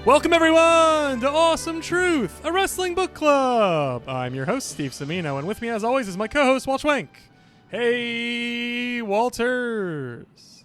Welcome, everyone, to Awesome Truth, a wrestling book club. I'm your host, Steve Semino, and with me, as always, is my co-host, Walt Schwenk. Hey, Walters.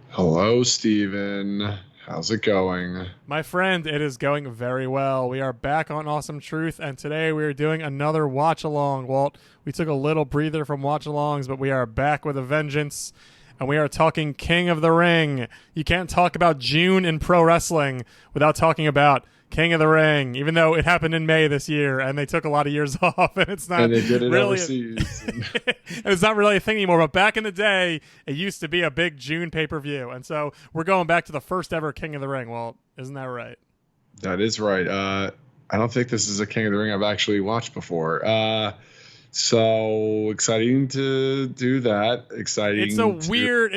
Hello, Steven. How's it going? My friend, it is going very well. We are back on Awesome Truth, and today we are doing another watch-along. Walt, we took a little breather from watch-alongs, but we are back with a vengeance. And we are talking King of the Ring. You can't talk about June in pro wrestling without talking about King of the Ring, even though it happened in May this year, and they took a lot of years off, and it's not and they did it really overseas. and it's not really a thing anymore. But back in the day, it used to be a big June pay-per-view, and so we're going back to the first ever King of the Ring. Well, isn't that right? That is right. I don't think this is a King of the Ring I've actually watched before. So exciting to do that. Exciting. It's a weird.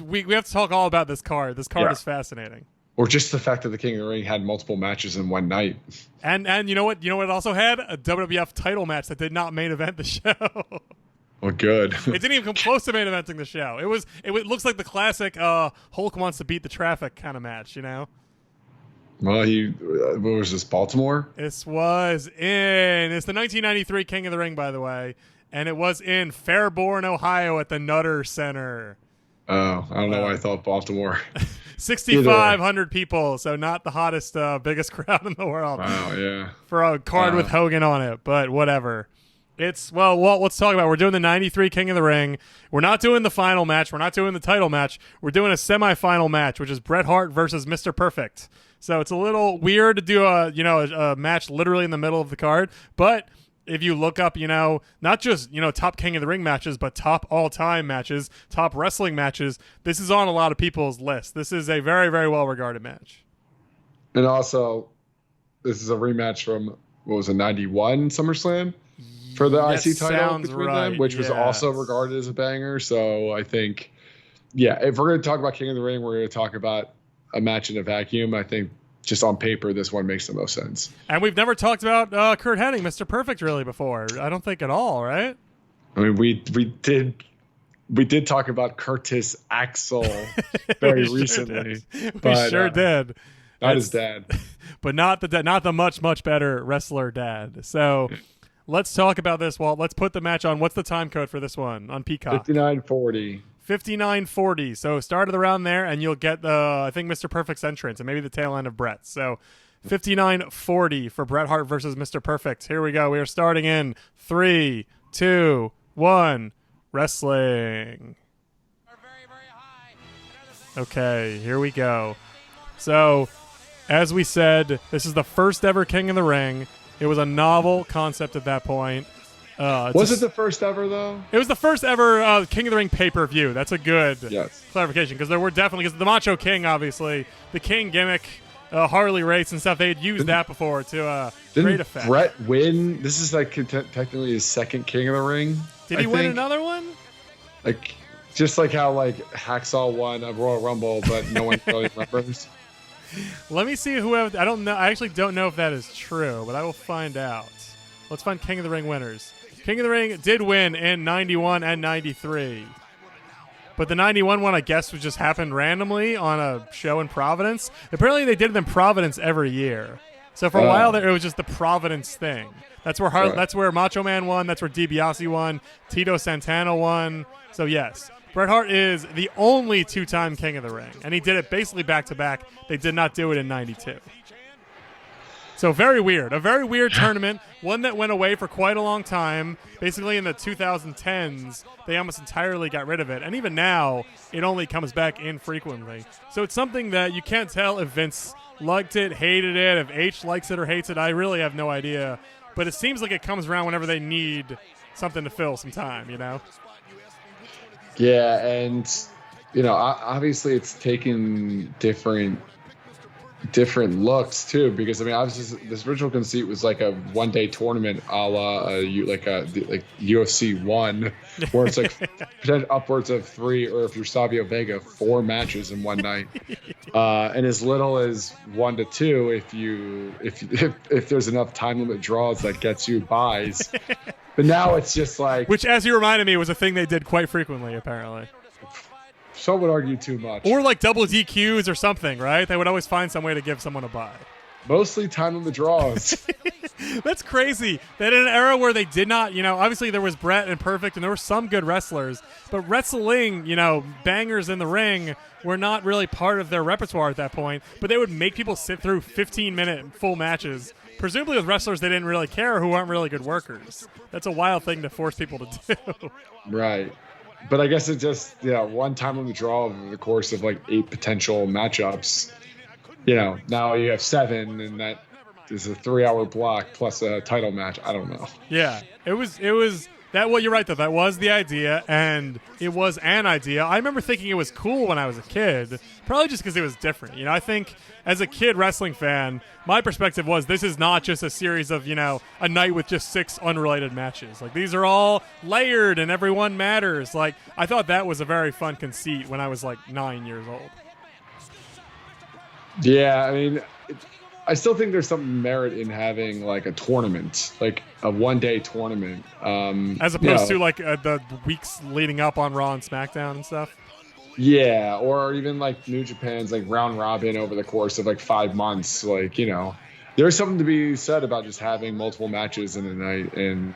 We have to talk all about this card. This card is fascinating. Or just the fact that the King of the Ring had multiple matches in one night. And you know what? You know what it also had? A WWF title match that did not main event the show. Well, good. It didn't even come close to main eventing the show. It looks like the classic Hulk wants to beat the traffic kind of match, you know? Well, what was this, Baltimore? It's the 1993 King of the Ring, by the way, and it was in Fairborn, Ohio at the Nutter Center. Oh, I don't know why I thought Baltimore. 6,500 people, so not the hottest, biggest crowd in the world. Wow, yeah. For a card with Hogan on it, but whatever. Let's talk about it. We're doing the 93 King of the Ring. We're not doing the final match. We're not doing the title match. We're doing a semifinal match, which is Bret Hart versus Mr. Perfect. So it's a little weird to do a match literally in the middle of the card. But if you look up, not just, top King of the Ring matches, but top all-time matches, top wrestling matches, this is on a lot of people's list. This is a very, very well-regarded match. And also, this is a rematch from, 91 SummerSlam? For the IC title between them, which was also regarded as a banger. So I think, if we're going to talk about King of the Ring, we're going to talk about a match in a vacuum. I think just on paper, this one makes the most sense. And we've never talked about Curt Hennig, Mr. Perfect, really before. I don't think at all, right? I mean, we did talk about Curtis Axel very recently. We sure did. Not his dad, but not the much better wrestler dad. So. Let's talk about this, Walt. Let's put the match on. What's the time code for this one on Peacock? 59:40. 59:40. So start it around there, and you'll get I think Mr. Perfect's entrance, and maybe the tail end of Bret's. So 59:40 for Bret Hart versus Mr. Perfect. Here we go. We are starting in 3, 2, 1. Wrestling. Okay, here we go. So, as we said, this is the first ever King of the Ring. It was a novel concept at that point. Was it the first ever, though? It was the first ever King of the Ring pay-per-view. That's a good clarification, because there were definitely, because the Macho King, obviously, the King gimmick, Harley race and stuff, they had used that before to great effect. Didn't Bret win? This is technically his second King of the Ring. Did he win another one? Just like how Hacksaw won a Royal Rumble, but no one really remembers. Let me see I don't know. I actually don't know if that is true, but I will find out. Let's find King of the Ring winners. King of the Ring did win in 91 and 93. But the 91 one, I guess, would just happen randomly on a show in Providence. Apparently, they did it in Providence every year. So for a while there, it was just the Providence thing. That's where that's where Macho Man won. That's where DiBiase won. Tito Santana won. So yes. Bret Hart is the only two-time King of the Ring, and he did it basically back-to-back. They did not do it in 92. So very weird. A very weird tournament, one that went away for quite a long time. Basically in the 2010s, they almost entirely got rid of it. And even now, it only comes back infrequently. So it's something that you can't tell if Vince liked it, hated it, if H likes it or hates it. I really have no idea. But it seems like it comes around whenever they need something to fill some time, Yeah, and obviously it's taken different looks too, because obviously this original conceit was like a one-day tournament a la UFC 1, where it's upwards of 3, or if you're Savio Vega, 4 matches in one night, and as little as 1 to 2 if there's enough time limit draws that gets you buys. But now it's just which, as you reminded me, was a thing they did quite frequently, apparently. Some would argue too much. Or double DQs or something, right? They would always find some way to give someone a bye. Mostly time on the draws. That's crazy. That in an era where they did not, obviously there was Bret and Perfect and there were some good wrestlers, but wrestling, bangers in the ring were not really part of their repertoire at that point, but they would make people sit through 15-minute full matches, presumably with wrestlers they didn't really care who aren't really good workers. That's a wild thing to force people to do. Right. But I guess it just, one time on the draw over the course of like 8 potential matchups. Now you have 7, and that is a 3-hour block plus a title match. I don't know. Yeah, it was that. Well, you're right though. That was the idea, and it was an idea. I remember thinking it was cool when I was a kid, probably just because it was different. I think as a kid wrestling fan, my perspective was this is not just a series of a night with just 6 unrelated matches. Like these are all layered, and everyone matters. Like I thought that was a very fun conceit when I was like 9 years old. Yeah, I mean, I still think there's some merit in having like a tournament, like a one-day tournament, as opposed to like the weeks leading up on Raw and SmackDown and stuff. Yeah, or even like New Japan's like round robin over the course of like 5 months. Like there's something to be said about just having multiple matches in a night, and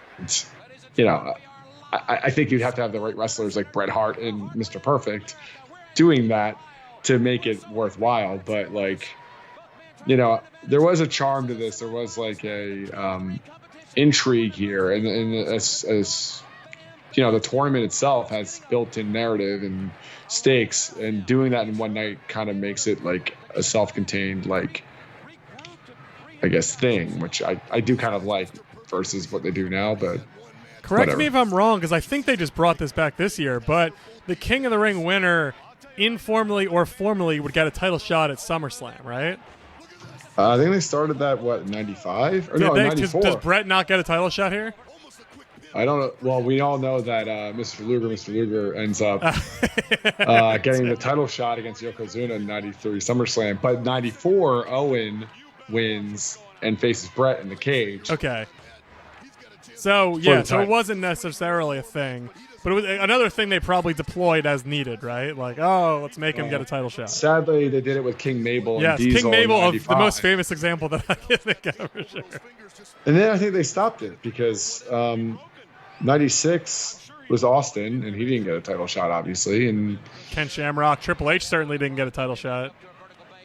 I think you'd have to have the right wrestlers like Bret Hart and Mr. Perfect doing that to make it worthwhile. But like, there was a charm to this. There was like a intrigue here, and as the tournament itself has built-in narrative and stakes, and doing that in one night kind of makes it like a self-contained, like, I guess, thing, which I do kind of like versus what they do now. But correct me if I'm wrong, because I think they just brought this back this year, but the King of the Ring winner informally or formally would get a title shot at SummerSlam, right? I think they started that, 95? Or no, 94. Does Bret not get a title shot here? I don't know. Well, we all know that Mr. Luger ends up getting the title shot against Yokozuna in 93 SummerSlam. But 94, Owen wins and faces Bret in the cage. Okay. So, yeah, so it wasn't necessarily a thing. But it was another thing they probably deployed as needed, right? Like, let's make him get a title shot. Sadly, they did it with King Mabel and Diesel. Yes, King Mabel, of the most famous example that I can think of, for sure. And then I think they stopped it because 96 was Austin, and he didn't get a title shot, obviously. And Ken Shamrock, Triple H certainly didn't get a title shot.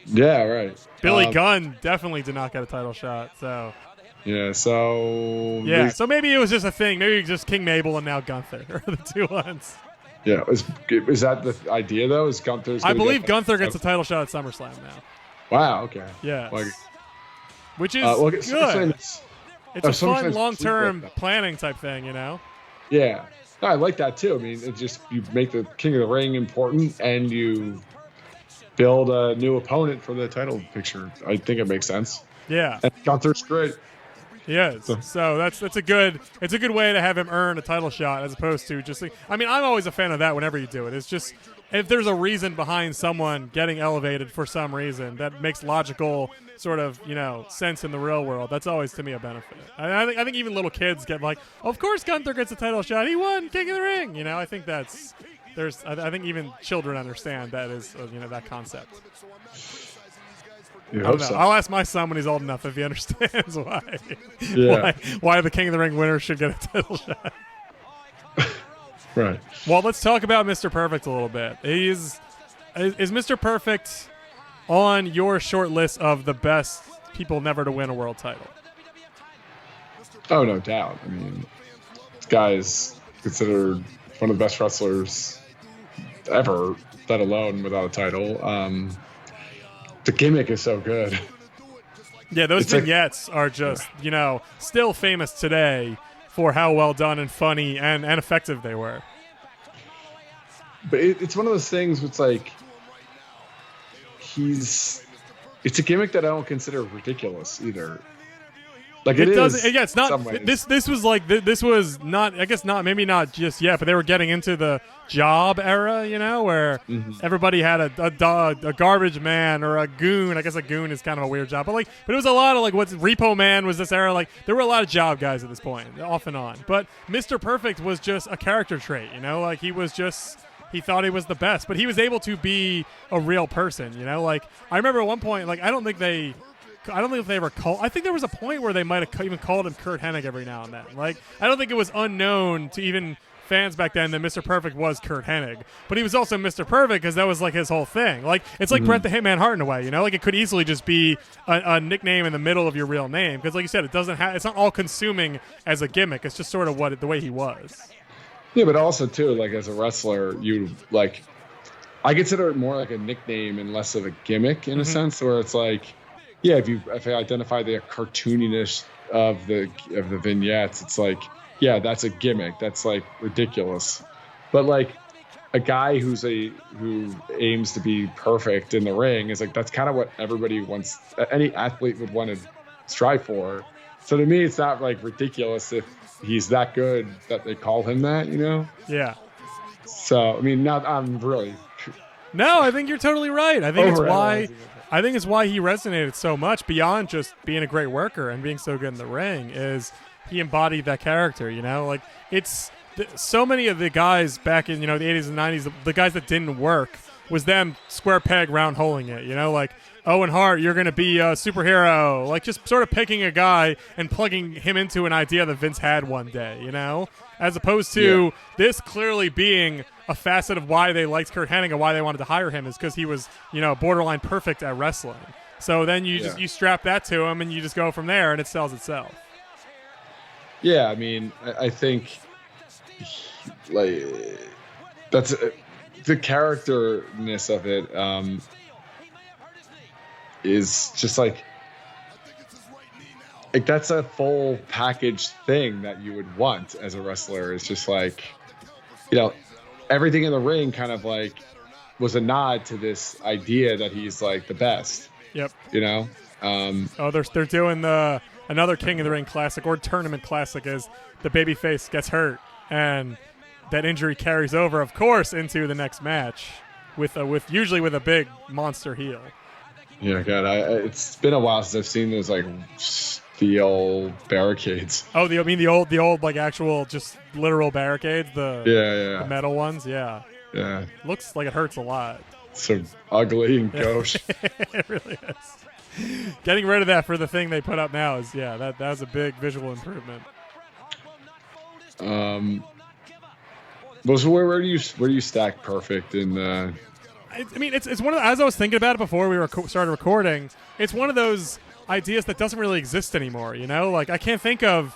Yeah, right. Billy Gunn definitely did not get a title shot, so... Yeah, so... Yeah, so maybe it was just a thing. Maybe it was just King Mabel and now Gunther are the two ones. Yeah, is that the idea, though? Is Gunther's I believe Gunther gets a title shot at SummerSlam now. Wow, okay. Yeah. Like, which is good. It's a fun, long-term planning type thing, Yeah. No, I like that, too. I mean, it just, you make the King of the Ring important, and you build a new opponent for the title picture. I think it makes sense. Yeah. And Gunther's great. Yes, so that's a good way to have him earn a title shot as opposed to just. I mean, I'm always a fan of that. Whenever you do it, it's just if there's a reason behind someone getting elevated for some reason that makes logical sort of sense in the real world. That's always to me a benefit. I think even little kids get like, of course Gunther gets a title shot. He won King of the Ring. I think I think even children understand that is that concept. I'll ask my son when he's old enough if he understands why the King of the Ring winner should get a title shot. Right. Well, let's talk about Mr. Perfect a little bit. Is Mr. Perfect on your short list of the best people never to win a world title? Oh, no doubt. I mean, this guy is considered one of the best wrestlers ever, let alone without a title. The gimmick is so good. Yeah, those vignettes are just, still famous today for how well done and funny and effective they were. But it's one of those things where it's like, it's a gimmick that I don't consider ridiculous either. Like it doesn't. Yeah, it's not. This was not. I guess not. Maybe not just yet. But they were getting into the job era, where everybody had a garbage man or a goon. I guess a goon is kind of a weird job, but it was a lot of Repo Man was this era. Like there were a lot of job guys at this point, off and on. But Mr. Perfect was just a character trait, he was just. He thought he was the best, but he was able to be a real person, I remember at one point, I don't think they I don't think if they ever called. I think there was a point where they might have even called him Curt Hennig every now and then. Like, I don't think it was unknown to even fans back then that Mr. Perfect was Curt Hennig, but he was also Mr. Perfect because that was like his whole thing. Like, it's like Bret the Hitman Hart in a way, you know. Like, it could easily just be a nickname in the middle of your real name because, like you said, it doesn't have. It's not all consuming as a gimmick. It's just sort of the way he was. Yeah, but also too, like as a wrestler, you like. I consider it more like a nickname and less of a gimmick in a sense, where it's like, yeah, if I identify the cartooniness of the vignettes, it's like, yeah, that's a gimmick. That's like ridiculous. But like a guy who aims to be perfect in the ring is like, that's kind of what everybody wants. Any athlete would want to strive for. So to me, it's not like ridiculous if he's that good that they call him that, you know? Yeah. So I mean, I'm really. No, I think you're totally right. I think it's why he resonated so much beyond just being a great worker and being so good in the ring is he embodied that character, you know? Like, it's so many of the guys back in, you know, the 80s and 90s, the guys that didn't work was them square peg round holing it, you know? Like, Owen Hart, you're going to be a superhero. Like, just sort of picking a guy and plugging him into an idea that Vince had one day, you know? As opposed to this clearly being a facet of why they liked Curt Hennig and why they wanted to hire him is because he was, you know, borderline perfect at wrestling. So then you strap that to him and you just go from there and it sells itself. Yeah, I mean, I think like that's the characterness of it is just like that's a full package thing that you would want as a wrestler. It's just like, you know, everything in the ring kind of like was a nod to this idea that he's like the best. Yep. You know. They're doing another King of the Ring classic or tournament classic is the babyface gets hurt and that injury carries over, of course, into the next match with usually with a big monster heel. Yeah, God, it's been a while since I've seen those like steel barricades. Oh, the old like actual just literal barricades, the metal ones, yeah. Yeah. Looks like it hurts a lot. So ugly and gauche. It really is. Getting rid of that for the thing they put up now is that was a big visual improvement. Well, so where do you stack Perfect in? I mean, it's one of as I was thinking about it before we started recording. It's one of those ideas that doesn't really exist anymore. You know, like I can't think of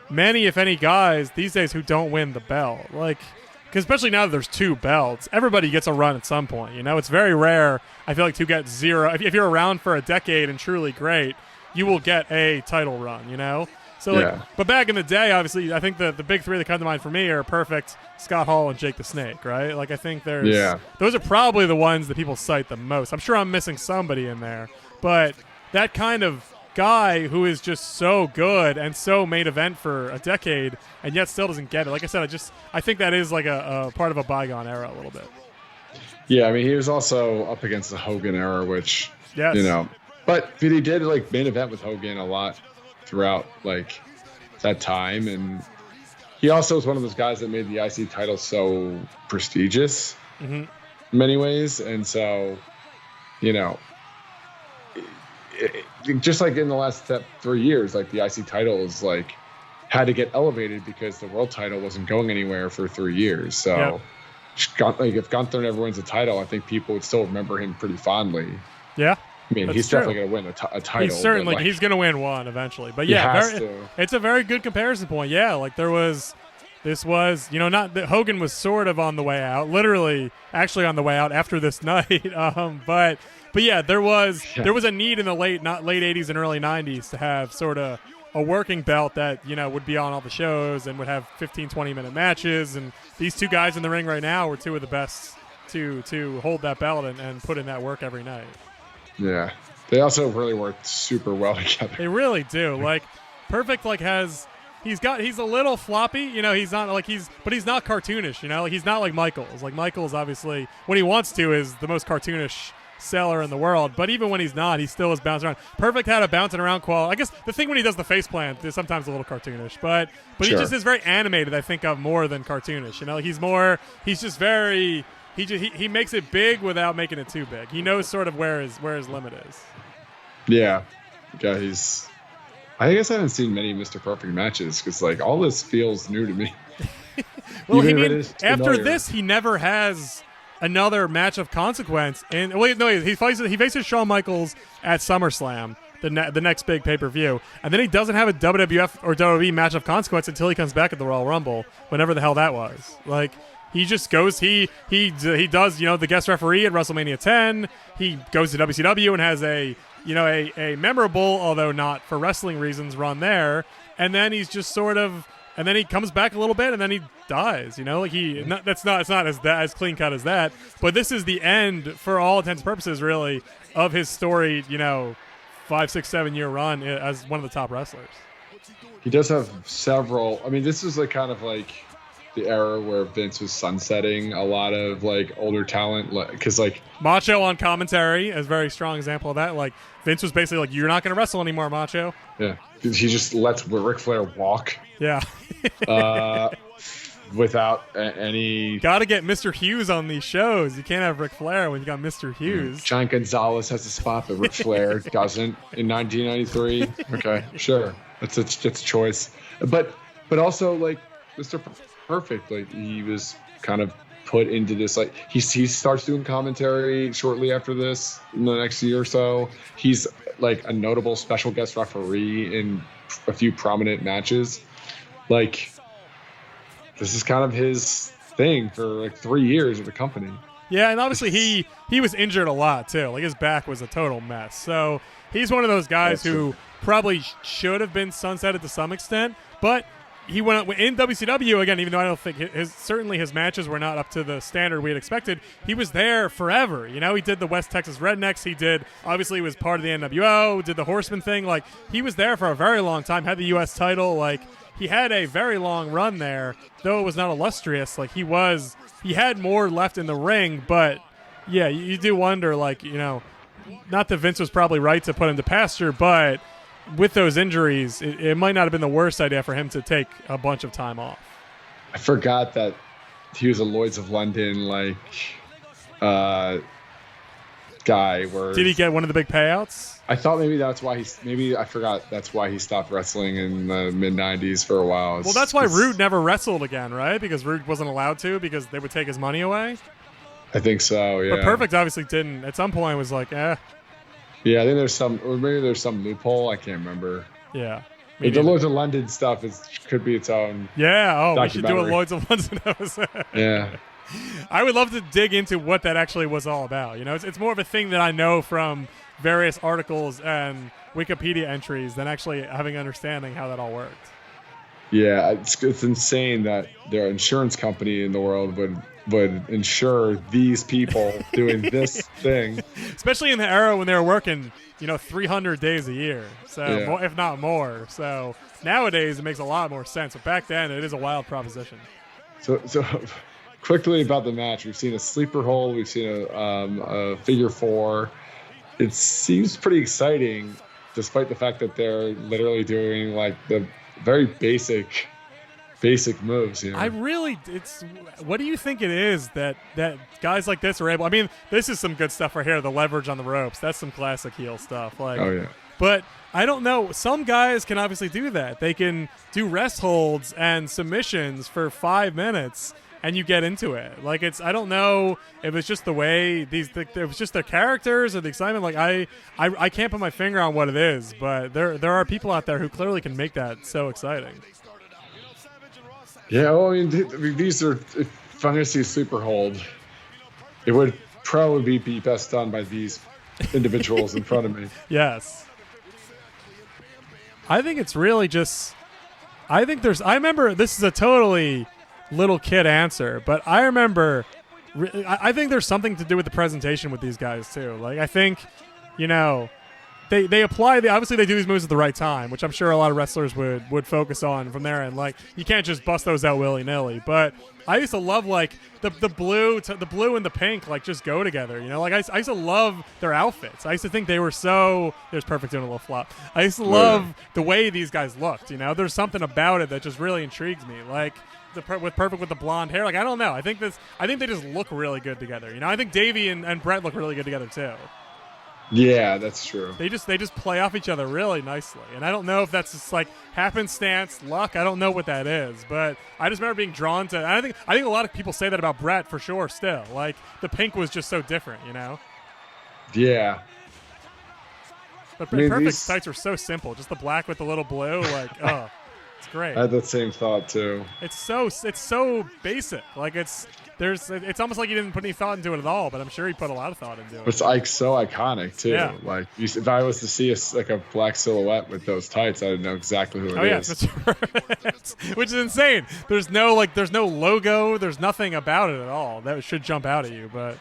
many, if any, guys these days who don't win the belt. Like, because especially now that there's two belts, everybody gets a run at some point. You know, it's very rare. I feel like to get zero. If you're around for a decade and truly great, you will get a title run. You know. So, but back in the day, obviously, I think the big three that come to mind for me are Perfect, Scott Hall, and Jake the Snake, right? Like, I think those are probably the ones that people cite the most. I'm sure I'm missing somebody in there, but that kind of guy who is just so good and so main event for a decade and yet still doesn't get it. Like I said, I think that is like a part of a bygone era a little bit. Yeah, I mean, he was also up against the Hogan era, which, you know, but he did like main event with Hogan a lot throughout like that time, and he also was one of those guys that made the IC title so prestigious in many ways. And so, you know, just like in the last 3 years, like the IC title is like had to get elevated because the world title wasn't going anywhere for 3 years. So like if Gunther never wins a title, I think people would still remember him pretty fondly. Yeah. I mean, he's definitely going to win a title. He's certainly he's going to win one eventually. But yeah, it's a very good comparison point. Yeah, like this was, you know, not that Hogan was sort of on the way out, literally actually on the way out after this night. But yeah, there was a need in the late 80s and early 90s to have sort of a working belt that, you know, would be on all the shows and would have 15, 20-minute matches. And these two guys in the ring right now were two of the best to hold that belt and put in that work every night. Yeah, they also really work super well together. They really do. Like, Perfect he's a little floppy, you know. He's not like but he's not cartoonish, you know. Like, he's not like Michaels. Like, Michaels obviously when he wants to is the most cartoonish seller in the world, but even when he's not, he still is bouncing around. Perfect had a bouncing around quality. I guess the thing when he does the face plant is sometimes a little cartoonish, but he just is very animated. I think of more than cartoonish. You know, he's just very. He makes it big without making it too big. He knows sort of where his limit is. Yeah. Yeah, I guess I haven't seen many Mr. Perfect matches because like all this feels new to me. Well, after this, he never has another match of consequence. And wait, no, he faces Shawn Michaels at SummerSlam, the next big pay-per-view, and then he doesn't have a WWF or WWE match of consequence until he comes back at the Royal Rumble, whenever the hell that was. Like, he just goes, he does, the guest referee at WrestleMania 10. He goes to WCW and has a memorable, although not for wrestling reasons, run there, and then he's just sort of. And then he comes back a little bit, and then he dies. It's not as clean cut as that. But this is the end, for all intents and purposes, really, of his storied, 5, 6, 7 year run as one of the top wrestlers. He does have several. I mean, this is kind of like the era where Vince was sunsetting a lot of like older talent, because like Macho on commentary is a very strong example of that. Like, Vince was basically like, "You're not going to wrestle anymore, Macho." Yeah, he just lets Ric Flair walk. Yeah. Without any. Got to get Mr. Hughes on these shows. You can't have Ric Flair when you got Mr. Hughes. Giant Gonzalez has a spot, but Ric Flair doesn't in 1993. Okay, sure, that's a choice. But also like Mr. Perfect, like he was kind of put into this, like he starts doing commentary shortly after this in the next year or so. He's like a notable special guest referee in a few prominent matches. Like, this is kind of his thing for like 3 years with the company. Yeah, and obviously he was injured a lot too. Like, his back was a total mess. So he's one of those guys who probably should have been sunsetted to some extent, but he went in WCW again, even though I don't think his matches were not up to the standard we had expected. He was there forever. He did the West Texas Rednecks. Obviously he was part of the NWO, did the Horseman thing. Like, he was there for a very long time, had the U.S. title. Like, he had a very long run there, though it was not illustrious. Like, he had more left in the ring, but yeah, you do wonder, like, not that Vince was probably right to put him to pasture, but with those injuries, it might not have been the worst idea for him to take a bunch of time off. I forgot that he was a Lloyd's of London guy. Did he get one of the big payouts? I thought maybe that's why I forgot that's why he stopped wrestling in the mid 90s for a while. Well, that's why Rude never wrestled again, right? Because Rude wasn't allowed to, because they would take his money away. I think so, yeah. But Perfect obviously didn't. At some point, was like, eh. Yeah, I think there's some loophole. I can't remember. Yeah. The Lloyd's of London stuff could be its own. Yeah. We should do a Lloyd's of London episode. Yeah. I would love to dig into what that actually was all about. It's more of a thing that I know from various articles and Wikipedia entries than actually having understanding how that all worked. Yeah, it's insane that their insurance company in the world would insure these people doing this thing, especially in the era when they were working 300 days a year, so if not more. So nowadays it makes a lot more sense, but back then it is a wild proposition. So quickly about the match, we've seen a sleeper hold, we've seen a figure four. It seems pretty exciting, despite the fact that they're literally doing like the very basic moves. What do you think it is that guys like this are able? I mean, this is some good stuff right here. The leverage on the ropes, that's some classic heel stuff. Like, oh yeah. But I don't know. Some guys can obviously do that. They can do rest holds and submissions for 5 minutes, and you get into it. Like, I don't know if it's just the way it was just their characters or the excitement. Like, I can't put my finger on what it is, but there are people out there who clearly can make that so exciting. Yeah, well, I mean, these are, if I'm going to see a sleeper hold, it would probably be best done by these individuals in front of me. Yes. I think it's really just, I remember, this is a totally little kid answer, but I remember, I think there's something to do with the presentation with these guys too. Like, I think, they apply obviously they do these moves at the right time, which I'm sure a lot of wrestlers would focus on from there. And like, you can't just bust those out willy nilly. But I used to love like the blue and the pink like just go together. Like I used to love their outfits. I used to think they were so. There's Perfect doing a little flop. I used to love the way these guys looked. There's something about it that just really intrigues me. Like, with Perfect with the blonde hair. Like, I don't know. I think they just look really good together. I think Davey and Bret look really good together too. Yeah, that's true. They just play off each other really nicely, and I don't know if that's just like happenstance, luck. I don't know what that is, but I just remember being drawn to. And I think a lot of people say that about Bret for sure. Still, like the pink was just so different, you know. Yeah. But Perfect's tights were so simple, just the black with the little blue. Like, oh, it's great. I had that same thought too. It's so basic. Like it's almost like he didn't put any thought into it at all, but I'm sure he put a lot of thought into it. It's like so iconic too. Yeah. Like if I was to see a black silhouette with those tights, I'd know exactly who it is. Which is insane. There's no logo. There's nothing about it at all that should jump out at you. But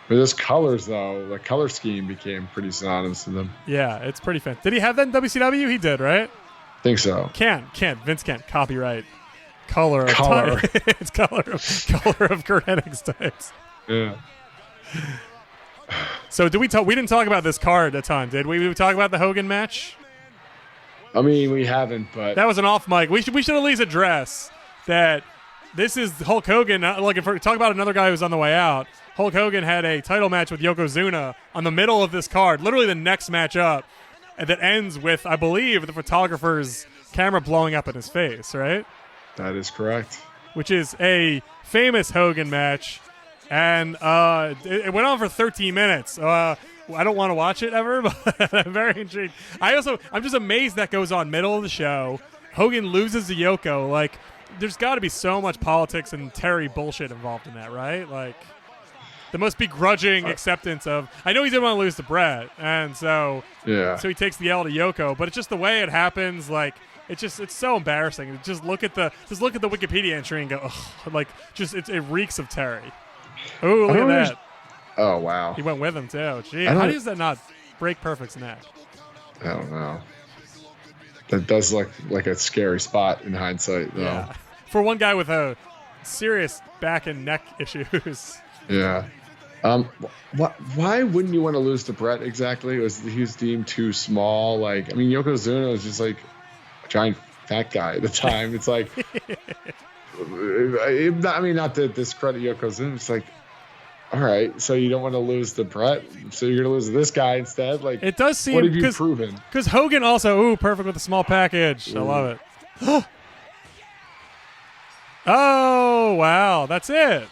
those colors though, the color scheme became pretty synonymous to them. Yeah, it's pretty fun. Did he have that in WCW? He did, right? Think so. Vince can't copyright color. It's color of Curt Hennig's tights. Yeah. So we didn't talk about this card a ton, did we? We talk about the Hogan match? I mean, we haven't, but that was an off mic. We should at least address that this is Hulk Hogan. Like if we talk about another guy who's on the way out, Hulk Hogan had a title match with Yokozuna on the middle of this card, literally the next match up, and that ends with, I believe, the photographer's camera blowing up in his face, right? That is correct. Which is a famous Hogan match, and it went on for 13 minutes. I don't want to watch it ever, but I'm very intrigued. I'm just amazed that goes on middle of the show. Hogan loses to Yoko. Like, there's got to be so much politics and Terry bullshit involved in that, right? Like, the most begrudging acceptance of. I know he didn't want to lose to Bret, and so he takes the L to Yoko. But it's just the way it happens. Like, it's so embarrassing. Just look at the Wikipedia entry and go, ugh, like, just it reeks of Terry. Oh, look at that. Oh, wow. He went with him too. Gee, how does that not break Perfect's neck? I don't know. That does look like a scary spot in hindsight, though. Yeah. For one guy with a serious back and neck issues. Yeah. Why wouldn't you want to lose to Bret exactly? He was deemed too small. Like, I mean, Yokozuna was just like a giant fat guy at the time. It's like, I mean, not to discredit Yokozuna. It's like, all right, so you don't want to lose to Bret, so you're going to lose to this guy instead? Like, it does seem. What have you proven? Because Hogan also, perfect with a small package. I love it. Oh, wow, that's it.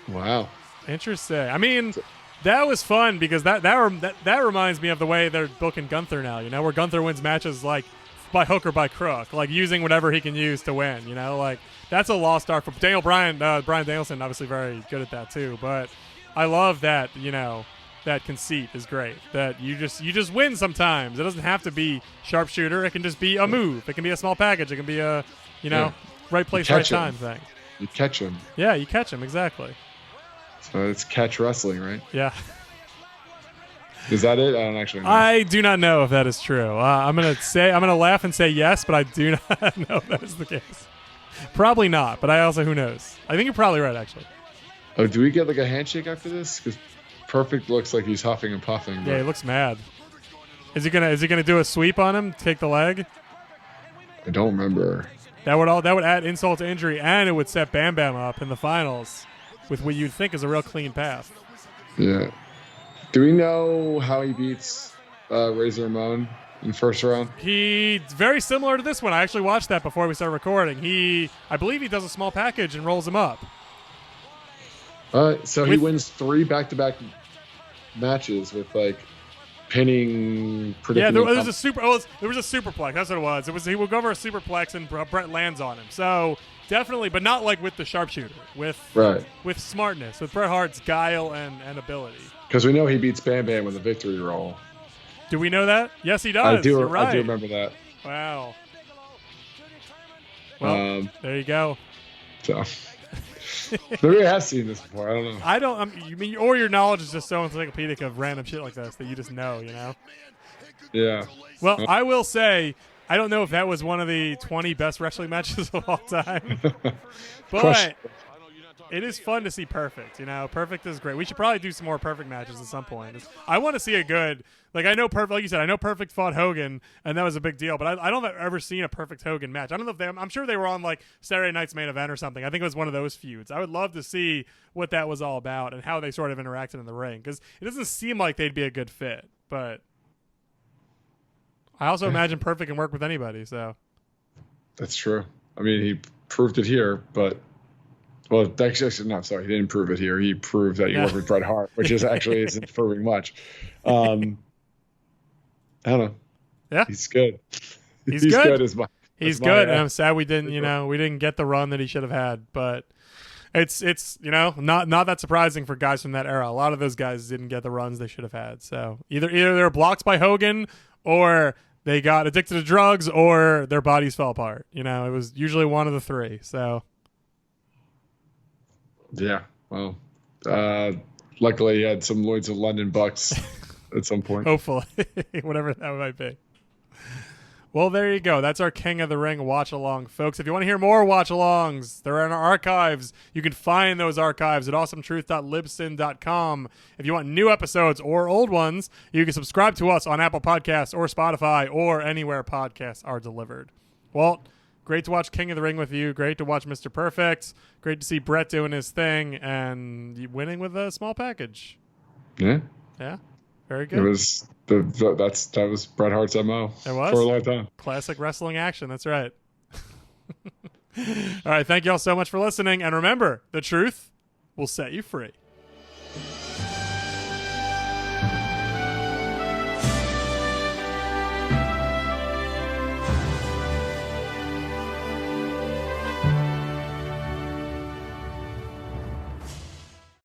Wow. Interesting. I mean, that was fun because that reminds me of the way they're booking Gunther now, you know, where Gunther wins matches like by hook or by crook, like using whatever he can use to win, you know, like that's a lost art for Brian Danielson, obviously very good at that too, but I love that, you know, that conceit is great, that you just win sometimes. It doesn't have to be sharpshooter. It can just be a move. It can be a small package. It can be a, you know, right place, right time thing. You catch him. Yeah, you catch him, exactly. So it's catch wrestling, right? Yeah. Is that it? I don't actually know. I do not know if that is true. I'm gonna laugh and say yes, but I do not know if that is the case. Probably not, but who knows? I think you're probably right, actually. Oh, do we get like a handshake after this? Because Perfect looks like he's huffing and puffing. Yeah, he looks mad. Is he gonna do a sweep on him? Take the leg? I don't remember. That would add insult to injury, and it would set Bam Bam up in the finals with what you'd think is a real clean path. Yeah. Do we know how he beats Razor Ramon in first round? He's very similar to this one. I actually watched that before we started recording. I believe he does a small package and rolls him up. So he wins 3 back-to-back matches with like pinning. Yeah, there was a superplex. That's what it was. He would go over a superplex and Bret lands on him. So definitely, but not like with the sharpshooter. With smartness, with Bret Hart's guile and ability. Because we know he beats Bam Bam with a victory roll. Do we know that? Yes, he does. You're right. I do remember that. Wow. Well, there you go. So maybe I have seen this before. I don't know. You mean, or your knowledge is just so encyclopedic of random shit like this that you just know, you know? Yeah. Well, I will say, I don't know if that was one of the 20 best wrestling matches of all time. But it is fun to see Perfect. Perfect is great. We should probably do some more Perfect matches at some point. I want to see a good, I know Perfect, like you said, I know Perfect fought Hogan, and that was a big deal, but I don't think I've ever seen a Perfect Hogan match. I don't know if I'm sure they were on Saturday Night's Main Event or something. I think it was one of those feuds. I would love to see what that was all about and how they sort of interacted in the ring, because it doesn't seem like they'd be a good fit, but I also imagine Perfect can work with anybody, so. That's true. I mean, he proved it here, but he didn't prove it here. He proved that you work with Bret Hart, which isn't proving much. I don't know. Yeah, he's good. He's good. He's good, and I'm sad we didn't get the run that he should have had. But it's not that surprising for guys from that era. A lot of those guys didn't get the runs they should have had. So either they were blocked by Hogan, or they got addicted to drugs, or their bodies fell apart. It was usually one of the three. So. Yeah, well, luckily he had some Lloyd's of London bucks at some point. Hopefully, whatever that might be. Well, there you go. That's our King of the Ring watch-along, folks. If you want to hear more watch-alongs, they're in our archives. You can find those archives at awesometruth.libsyn.com. If you want new episodes or old ones, you can subscribe to us on Apple Podcasts or Spotify or anywhere podcasts are delivered. Walt, great to watch King of the Ring with you. Great to watch Mr. Perfect. Great to see Bret doing his thing and winning with a small package. Yeah. Yeah. Very good. It was that was Bret Hart's MO. It was for a long time. Classic wrestling action. That's right. All right. Thank you all so much for listening. And remember, the truth will set you free.